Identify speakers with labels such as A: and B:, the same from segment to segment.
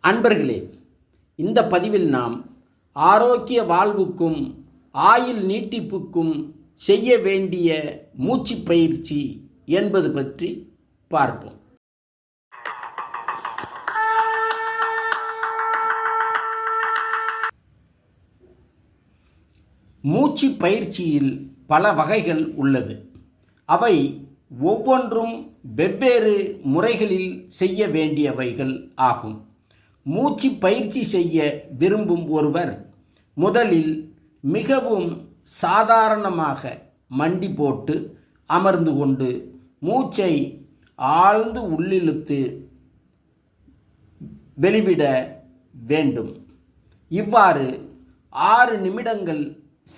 A: அன்பர்களே, இந்த பதிவில் நாம் ஆரோக்கிய வாழ்வுக்கும் ஆயுள் நீட்டிப்புக்கும் செய்ய வேண்டிய மூச்சு பயிற்சி என்பது பற்றி பார்ப்போம். மூச்சு பயிற்சியில் பல வகைகள் உள்ளது. அவை ஒவ்வொன்றும் வெவ்வேறு முறைகளில் செய்ய வேண்டியவைகள் ஆகும். மூச்சு பயிற்சி செய்ய விரும்பும் ஒருவர் முதலில் மிகவும் சாதாரணமாக மண்டி போட்டு அமர்ந்து கொண்டு மூச்சை ஆழ்ந்து உள்ளிழுத்து வெளிவிட வேண்டும். இவ்வாறு 6 நிமிடங்கள்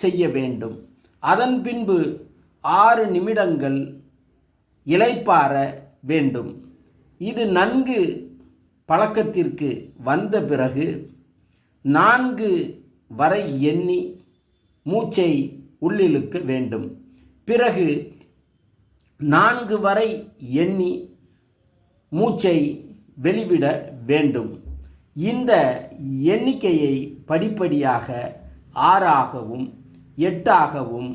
A: செய்ய வேண்டும். அதன் பின்பு 6 நிமிடங்கள் இளைப்பாற வேண்டும். இது நன்கு பழக்கத்திற்கு வந்த பிறகு 4 வரை எண்ணி மூச்சை உள்ளிழுக்க வேண்டும். பிறகு 4 வரை எண்ணி மூச்சை வெளிவிட வேண்டும். இந்த எண்ணிக்கையை படிப்படியாக 6ஆகவும் 8ஆகவும்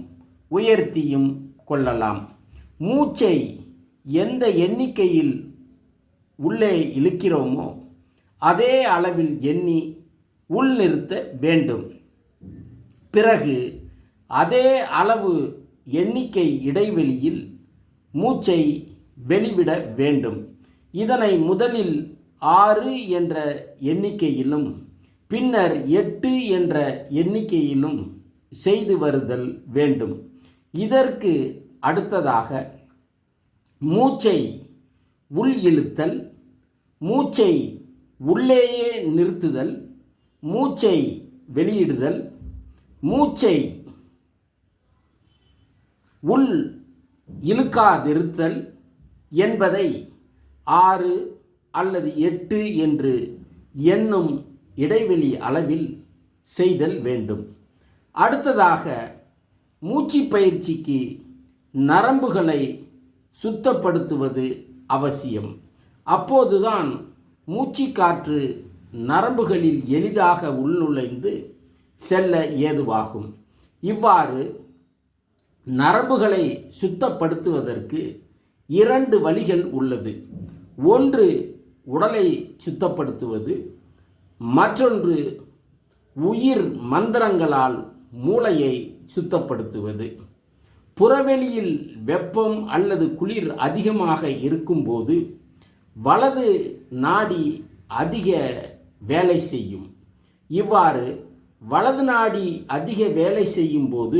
A: உயர்த்தியும் கொள்ளலாம். மூச்சை எந்த எண்ணிக்கையில் உள்ளே இழுக்கிறோமோ அதே அளவில் எண்ணி உள்நிறுத்த வேண்டும். பிறகு அதே அளவு எண்ணிக்கை இடைவெளியில் மூச்சை வெளிவிட வேண்டும். இதனை முதலில் 6 என்ற எண்ணிக்கையிலும் பின்னர் 8 என்ற எண்ணிக்கையிலும் செய்து வருதல் வேண்டும். இதற்கு அடுத்ததாக மூச்சை உள் இழுத்தல், மூச்சை உள்ளேயே நிறுத்துதல், மூச்சை வெளியிடுதல், மூச்சை உள் இழுக்காதிருத்தல் என்பதை 6 அல்லது 8 என்று எண்ணும் இடைவெளி அளவில் செய்தல் வேண்டும். அடுத்ததாக மூச்சு பயிற்சிக்கு நரம்புகளை சுத்தப்படுத்துவது அவசியம். அப்போதுதான் மூச்சு காற்று நரம்புகளில் எளிதாக உள்நுழைந்து செல்ல ஏதுவாகும். இவ்வாறு நரம்புகளை சுத்தப்படுத்துவதற்கு 2 வழிகள் உள்ளது. ஒன்று உடலை சுத்தப்படுத்துவது, மற்றொன்று உயிர் மந்திரங்களால் மூளையை சுத்தப்படுத்துவது. புறவெளியில் வெப்பம் அல்லது குளிர் அதிகமாக இருக்கும்போது வலது நாடி அதிக வேலை செய்யும். இவ்வாறு வலது நாடி அதிக வேலை செய்யும் போது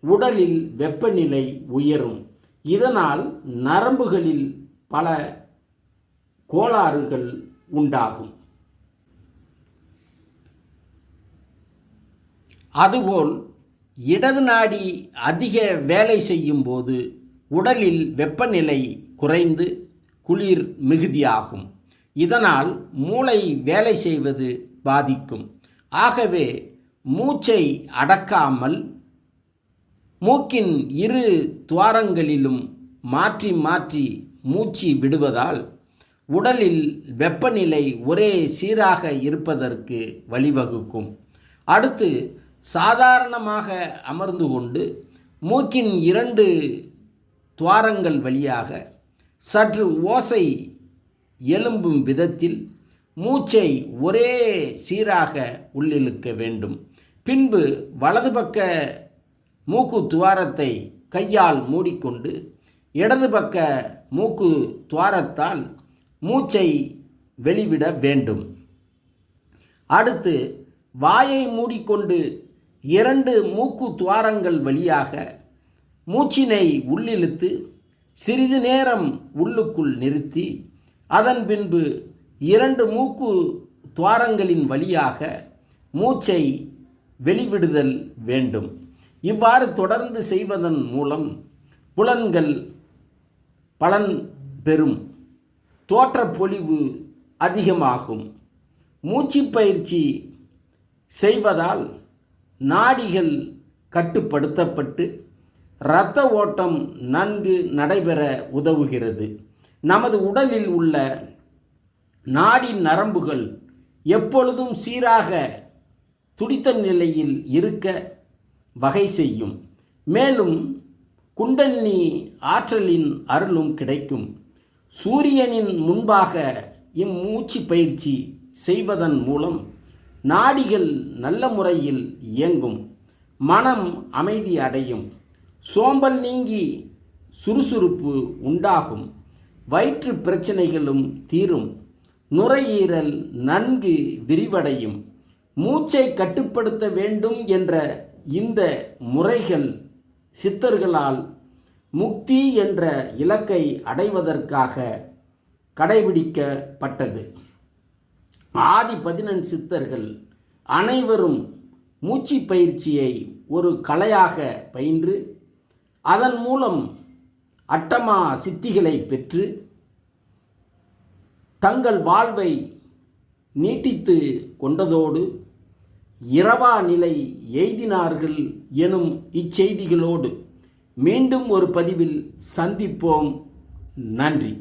A: உடலில் வெப்பநிலை உயரும். இதனால் நரம்புகளில் பல கோளாறுகள் உண்டாகும். அதுபோல் இடது நாடி அதிக வேலை செய்யும் போது உடலில் வெப்பநிலை குறைந்து குளிர் மிகுதியாகும். இதனால் மூளை வேலை செய்வது பாதிக்கும். ஆகவே மூச்சை அடக்காமல் மூக்கின் 2 துவாரங்களிலும் மாற்றி மாற்றி மூச்சு விடுவதால் உடலில் வெப்பநிலை ஒரே சீராக இருப்பதற்கு வழிவகுக்கும். அடுத்து சாதாரணமாக அமர்ந்து கொண்டு மூக்கின் 2 துவாரங்கள் வழியாக சற்று ஓசை எழும்பும் விதத்தில் மூச்சை ஒரே சீராக உள்ளிழுக்க வேண்டும். பின்பு வலது பக்க மூக்கு துவாரத்தை கையால் மூடிக்கொண்டு இடது பக்க மூக்கு துவாரத்தால் மூச்சை வெளிவிட வேண்டும். அடுத்து வாயை மூடிக்கொண்டு 2 மூக்கு துவாரங்கள் வழியாக மூச்சினை உள்ளிழுத்து சிறிது நேரம் உள்ளுக்குள் நிறுத்தி அதன் பின்பு 2 மூக்கு துவாரங்களின் வழியாக மூச்சை வெளிவிடுதல் வேண்டும். இவ்வாறு தொடர்ந்து செய்வதன் மூலம் புலன்கள் பலன் பெறும், தோற்றப்பொழிவு அதிகமாகும். மூச்சு பயிற்சி செய்வதால் நாடிகள் கட்டுப்படுத்தப்பட்டு இரத்த ஓட்டம் நன்கு நடைபெற உதவுகிறது. நமது உடலில் உள்ள நாடி நரம்புகள் எப்பொழுதும் சீராக துடித்த நிலையில் இருக்க வகை செய்யும். மேலும் குண்டலினி ஆற்றலின் அருளும் கிடைக்கும். சூரியனின் முன்பாக இம்மூச்சு பயிற்சி செய்வதன் மூலம் நாடிகள் நல்ல முறையில் இயங்கும், மனம் அமைதி அடையும், சோம்பல் நீங்கி சுறுசுறுப்பு உண்டாகும், வயிற்று பிரச்சனைகளும் தீரும், நுரையீரல் நன்கு விரிவடையும். மூச்சை கட்டுப்படுத்த வேண்டும் என்ற இந்த முறைகள் சித்தர்களால் முக்தி என்ற இலக்கை அடைவதற்காக கடைபிடிக்கப்பட்டது. ஆதி 11 சித்தர்கள் அனைவரும் மூச்சு பயிற்சியை ஒரு கலையாக பயின்று அதன் மூலம் அட்டமா சித்திகளை பெற்று தங்கள் வாழ்வை நீட்டித்து கொண்டதோடு இரவா நிலை எய்தினார்கள் எனும் இச்செய்திகளோடு மீண்டும் ஒரு பதிவில் சந்திப்போம். நன்றி.